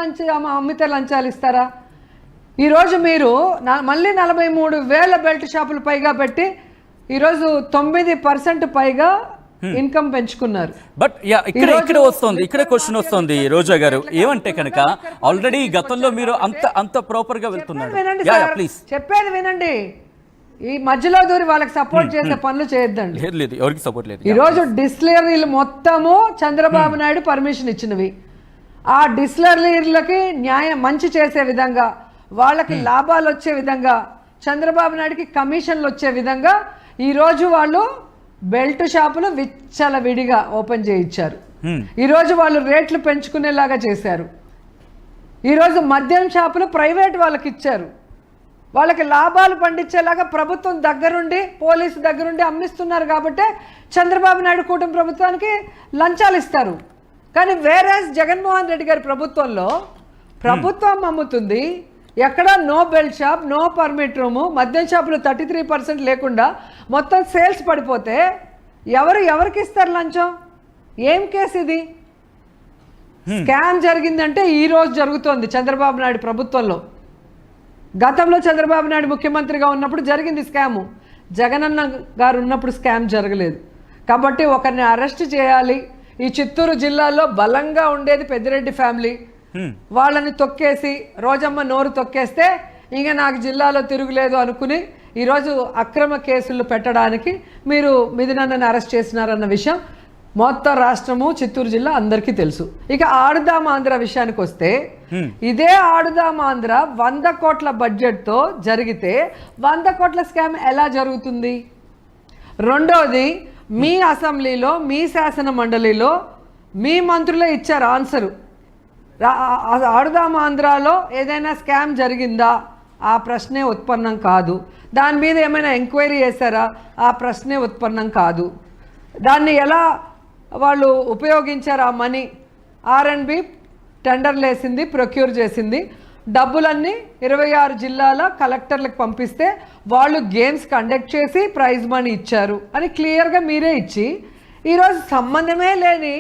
అమ్మితే లంచాలు ఇస్తారా? ఈరోజు మీరు మళ్ళీ 43,000 బెల్ట్ షాపులు పైగా పెట్టి ఈరోజు 9% పైగా ఇన్కమ్ పెంచుకున్నారు. బట్ ఇక్కడ వస్తుంది, ఇక్కడ క్వశ్చన్ వస్తుంది రోజా గారు, ఏమంటే కనుక ఆల్రెడీ గతంలో మీరు అంత ప్రాపర్ గా వెళ్తున్నారు. చెప్పేది వినండి, ఈ మధ్యలో దూరి వాళ్ళకి సపోర్ట్ చేసే పనులు చేయొద్దండి. ఎవరికి సపోర్ట్ లేదు. ఈరోజు డిస్టిలరీలు మొత్తము చంద్రబాబు నాయుడు పర్మిషన్ ఇచ్చినవి. ఆ డిస్టిలరీలకి మంచి చేసే విధంగా, వాళ్ళకి లాభాలు వచ్చే విధంగా, చంద్రబాబు నాయుడుకి కమిషన్లు వచ్చే విధంగా ఈరోజు వాళ్ళు బెల్ట్ షాపులు విచ్చలవిడిగా ఓపెన్ చేయించారు. ఈరోజు వాళ్ళు రేట్లు పెంచుకునేలాగా చేశారు. ఈరోజు మద్యం షాపులు ప్రైవేట్ వాళ్ళకి ఇచ్చారు. వాళ్ళకి లాభాలు పండించేలాగా ప్రభుత్వం దగ్గరుండి, పోలీసు దగ్గరుండి అమ్మిస్తున్నారు. కాబట్టి చంద్రబాబు నాయుడు కూటమి ప్రభుత్వానికి లంచాలు ఇస్తారు. కానీ వేరే జగన్మోహన్ రెడ్డి గారి ప్రభుత్వంలో ప్రభుత్వం అమ్ముతుంది, ఎక్కడ no belt shop, no permit room, మద్యం షాపులు 33% లేకుండా మొత్తం సేల్స్ పడిపోతే ఎవరికి ఇస్తారు లంచం? ఏం కేసు ఇది? స్కామ్ జరిగిందంటే ఈ రోజు జరుగుతోంది చంద్రబాబు నాయుడు ప్రభుత్వంలో. గతంలో చంద్రబాబు నాయుడు ముఖ్యమంత్రిగా ఉన్నప్పుడు జరిగింది స్కాము. జగనన్న గారు ఉన్నప్పుడు స్కామ్ జరగలేదు. కాబట్టి ఒకరిని అరెస్ట్ చేయాలి. ఈ చిత్తూరు జిల్లాలో బలంగా ఉండేది పెద్దిరెడ్డి ఫ్యామిలీ. వాళ్ళని తొక్కేసి, రోజమ్మ నోరు తొక్కేస్తే ఇంకా నాకు జిల్లాలో తిరుగులేదు అనుకుని ఈరోజు అక్రమ కేసులు పెట్టడానికి మీరు మిథునన్నని అరెస్ట్ చేసినారన్న విషయం మొత్తం రాష్ట్రము, చిత్తూరు జిల్లా అందరికీ తెలుసు. ఇక ఆడుదాం ఆంధ్ర విషయానికి వస్తే, ఇదే ఆడుదాం ఆంధ్ర 100 కోట్ల బడ్జెట్తో జరిగితే 100 కోట్ల స్కామ్ ఎలా జరుగుతుంది? రెండోది, మీ అసెంబ్లీలో, మీ శాసన మండలిలో మీ మంత్రులే ఇచ్చారు ఆన్సరు. ఆడుదాం ఆంధ్రాలో ఏదైనా స్కామ్ జరిగిందా? ఆ ప్రశ్నే ఉత్పన్నం కాదు. దాని మీద ఏమైనా ఎంక్వైరీ చేశారా? ఆ ప్రశ్నే ఉత్పన్నం కాదు. దాన్ని ఎలా వాళ్ళు ఉపయోగించారు? ఆ మనీ R&B టెండర్లు వేసింది, ప్రొక్యూర్ చేసింది, డబ్బులన్నీ 26 జిల్లాల కలెక్టర్లకు పంపిస్తే వాళ్ళు గేమ్స్ కండక్ట్ చేసి ప్రైజ్ మనీ ఇచ్చారు అని క్లియర్గా మీరే ఇచ్చి, ఈరోజు సంబంధమే లేని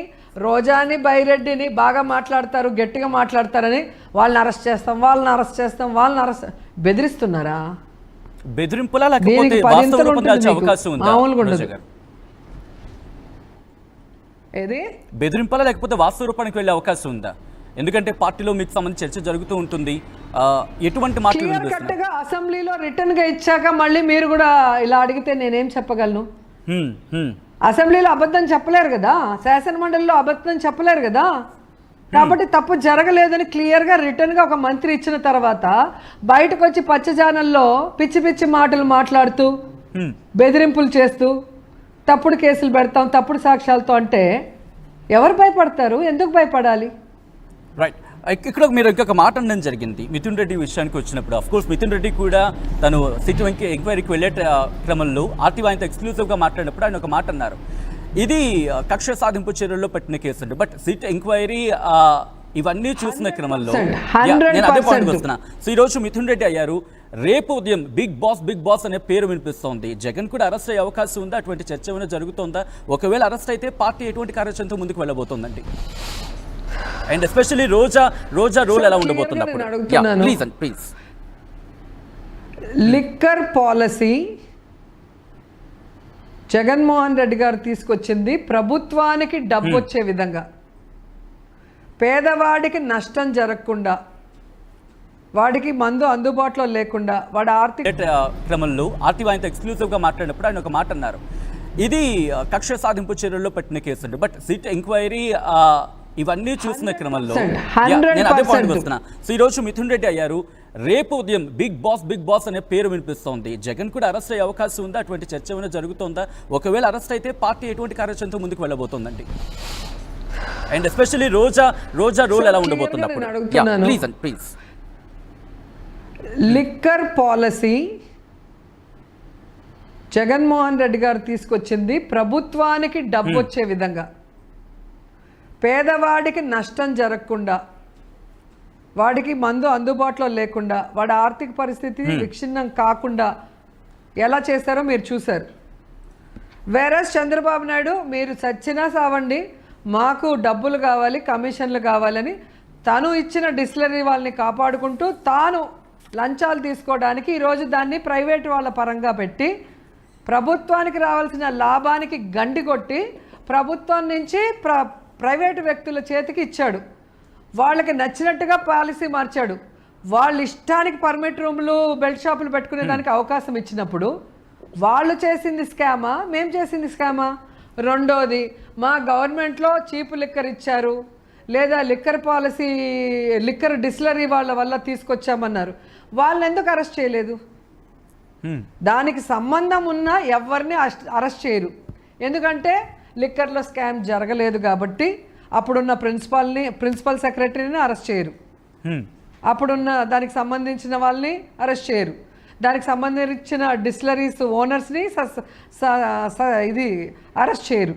రోజాని, బైరెడ్డిని బాగా మాట్లాడతారు, గట్టిగా మాట్లాడతారని వాళ్ళని అరెస్ట్ చేస్తాం, వాళ్ళని అరెస్ట్ చేస్తాం, వాళ్ళని అరెస్ట్ బెదిరిస్తున్నారా? బెదిరింపులా లేకపోతే వాస్తవ రూపానికి అవకాశం ఉందా? ఏది బెదిరింపులా లేకపోతే వాస్తవ రూపానికి వెళ్ళే అవకాశం ఉందా? ఎందుకంటే పార్టీలో మీకు సంబంధించి చర్చ జరుగుతూ ఉంటుంది. ఎటువంటి మాటలు అసెంబ్లీలో రిటర్న్ గా ఇచ్చాక మళ్ళీ మీరు కూడా ఇలా అడిగితే నేనేం చెప్పగలను? అసెంబ్లీలో అబద్ధం చెప్పలేరు కదా, శాసన మండలిలో అబద్ధం చెప్పలేరు కదా. కాబట్టి తప్పు జరగలేదని క్లియర్గా రిటర్న్గా ఒక మంత్రి ఇచ్చిన తర్వాత బయటకు వచ్చి పచ్చ ఛానల్లో పిచ్చి పిచ్చి మాటలు మాట్లాడుతూ, బెదిరింపులు చేస్తూ, తప్పుడు కేసులు పెడతాం తప్పుడు సాక్ష్యాలతో అంటే ఎవరు భయపడతారు? ఎందుకు భయపడాలి? రైట్. ఇక్కడ మీరు ఇంకొక మాట అనడం జరిగింది మిథున్ రెడ్డి విషయానికి వచ్చినప్పుడు. అఫ్కోర్స్ మిథున్ రెడ్డి కూడా తను సిట్ ఎంక్వైరీకి వెళ్ళే క్రమంలో ఆర్టీవీ ఆయనతో ఎక్స్క్లూజివ్గా మాట్లాడినప్పుడు ఆయన ఒక మాట అన్నారు, ఇది కక్ష సాధింపు చర్యల్లో పెట్టిన కేసు అండి. బట్ సిట్ ఎంక్వైరీ ఇవన్నీ చూసిన క్రమంలో నేను అదే పాయింట్ వస్తున్నా. సో ఈరోజు మిథున్ రెడ్డి అయ్యారు, రేపు ఉదయం బిగ్ బాస్ అనే పేరు వినిపిస్తోంది. జగన్ కూడా అరెస్ట్ అయ్యే అవకాశం ఉందా? అటువంటి చర్చ ఏమైనా జరుగుతుందా? ఒకవేళ అరెస్ట్ అయితే పార్టీ ఎటువంటి కార్యాచరణతో ముందుకు వెళ్ళబోతోందండి? అండ్ ఎస్పెషల్లీ రోజా రోల్ ఎలా ఉండబోతుంది అప్పుడు? Please. Liquor policy Jaganmohan Reddy గారు తీసుకొచ్చింది ప్రభుత్వానికి డబ్బు వచ్చే విధంగా, పేదవాడికి నష్టం జరగకుండా, వాడికి మందు అందుబాటులో లేకుండా, వాడి ఆర్థిక క్రమంలో ఆర్టీవీ ఆయనతో ఎక్స్క్లూజివ్గా మాట్లాడినప్పుడు ఆయన ఒక మాట అన్నారు, ఇది కక్ష సాధింపు చర్యల్లో పెట్టిన కేసు అండి. బట్ సిట్ ఎంక్వైరీ ఇవన్నీ చూసిన క్రమంలో నేను అదే పాయింట్ వస్తున్నా. సో ఈరోజు మిథున్ రెడ్డి అయ్యారు, రేపు ఉదయం బిగ్ బాస్ అనే పేరు వినిపిస్తోంది. జగన్ కూడా అరెస్ట్ అయ్యే అవకాశం ఉందా? అటువంటి చర్చ ఏమైనా జరుగుతుందా? ఒకవేళ అరెస్ట్ అయితే పార్టీ ఎటువంటి కార్యాచరణతో ముందుకు వెళ్ళబోతోందండి? అండ్ ఎస్పెషల్లీ రోజా రోల్ ఎలా ఉండబోతుంది అప్పుడు? Please. Liquor policy Jaganmohan Reddy గారు తీసుకొచ్చింది ప్రభుత్వానికి డబ్బు వచ్చే విధంగా, పేదవాడికి నష్టం జరగకుండా, వాడికి మందు అందుబాటులో లేకుండా, వాడి ఆర్థిక పరిస్థితి విచ్ఛిన్నం కాకుండా ఎలా చేశారో మీరు చూశారు. వేరే చంద్రబాబు నాయుడు మీరు చచ్చినా సావండి, మాకు డబ్బులు కావాలి, కమిషన్లు కావాలని తను ఇచ్చిన డిస్టిలరీ వాళ్ళని కాపాడుకుంటూ తాను లంచాలు తీసుకోవడానికి ఈరోజు దాన్ని ప్రైవేట్ వాళ్ళ పరంగా పెట్టి ప్రభుత్వానికి రావాల్సిన లాభానికి గండి కొట్టి ప్రభుత్వం నుంచి ప్రైవేటు వ్యక్తుల చేతికి ఇచ్చాడు. వాళ్ళకి నచ్చినట్టుగా పాలసీ మార్చాడు. వాళ్ళ ఇష్టానికి పర్మిట్ రూములు బెల్ట్ షాపులు పెట్టుకునే దానికి అవకాశం ఇచ్చినప్పుడు వాళ్ళు చేసింది స్కామా, మేము చేసింది స్కామా? రెండోది, మా గవర్నమెంట్లో చీప్ లిక్కర్ ఇచ్చారు, లేదా లిక్కర్ పాలసీ లిక్కర్ డిస్టిలరీ వాళ్ళ వల్ల తీసుకొచ్చామన్నారు. వాళ్ళని ఎందుకు అరెస్ట్ చేయలేదు? దానికి సంబంధం ఉన్న ఎవరిని అరెస్ట్ చేయరు. ఎందుకంటే లిక్కర్లో స్కామ్ జరగలేదు కాబట్టి అప్పుడున్న ప్రిన్సిపల్ సెక్రటరీని అరెస్ట్ చేయరు, అప్పుడున్న దానికి సంబంధించిన వాళ్ళని అరెస్ట్ చేయరు, దానికి సంబంధించిన డిస్టిలరీస్ ఓనర్స్ని ఇది అరెస్ట్ చేయరు.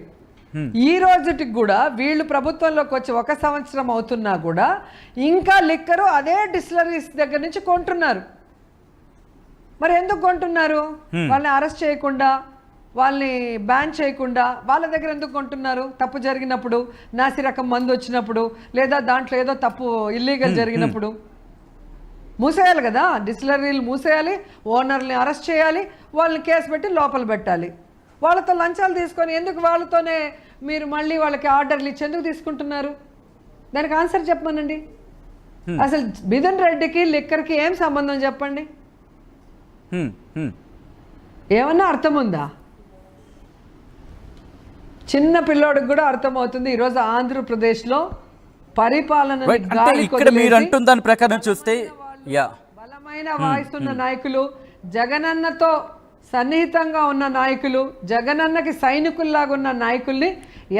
ఈ రోజుటికి కూడా వీళ్ళు ప్రభుత్వంలోకి వచ్చి 1 సంవత్సరం అవుతున్నా కూడా ఇంకా లిక్కరు అదే డిస్టిలరీస్ దగ్గర నుంచి కొంటున్నారు. మరి ఎందుకు కొంటున్నారు? వాళ్ళని అరెస్ట్ చేయకుండా, వాళ్ళని బ్యాన్ చేయకుండా వాళ్ళ దగ్గర ఎందుకు కొంటున్నారు? తప్పు జరిగినప్పుడు, నాసి రకం మందు వచ్చినప్పుడు, లేదా దాంట్లో ఏదో తప్పు ఇల్లీగల్ జరిగినప్పుడు మూసేయాలి కదా. డిస్టిలరీలు మూసేయాలి, ఓనర్ని అరెస్ట్ చేయాలి, వాళ్ళని కేసు పెట్టి లోపల పెట్టాలి. వాళ్ళతో లంచాలు తీసుకొని ఎందుకు వాళ్ళతోనే మీరు మళ్ళీ వాళ్ళకి ఆర్డర్లు ఇచ్చి ఎందుకు తీసుకుంటున్నారు? దానికి ఆన్సర్ చెప్పమనండి. అసలు మిథున్ రెడ్డికి లిక్కర్కి ఏం సంబంధం చెప్పండి? ఏమన్నా అర్థం ఉందా? చిన్న పిల్లోడికి కూడా అర్థమవుతుంది. ఈరోజు ఆంధ్రప్రదేశ్లో పరిపాలన మీరు అంటున్న దాని ప్రకారం చూస్తే బలమైన వాయిస్ ఉన్న నాయకులు, జగనన్నతో సన్నిహితంగా ఉన్న నాయకులు, జగనన్నకి సైనికుల్లాగా ఉన్న నాయకుల్ని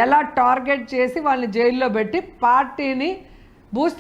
ఎలా టార్గెట్ చేసి వాళ్ళని జైల్లో పెట్టి పార్టీని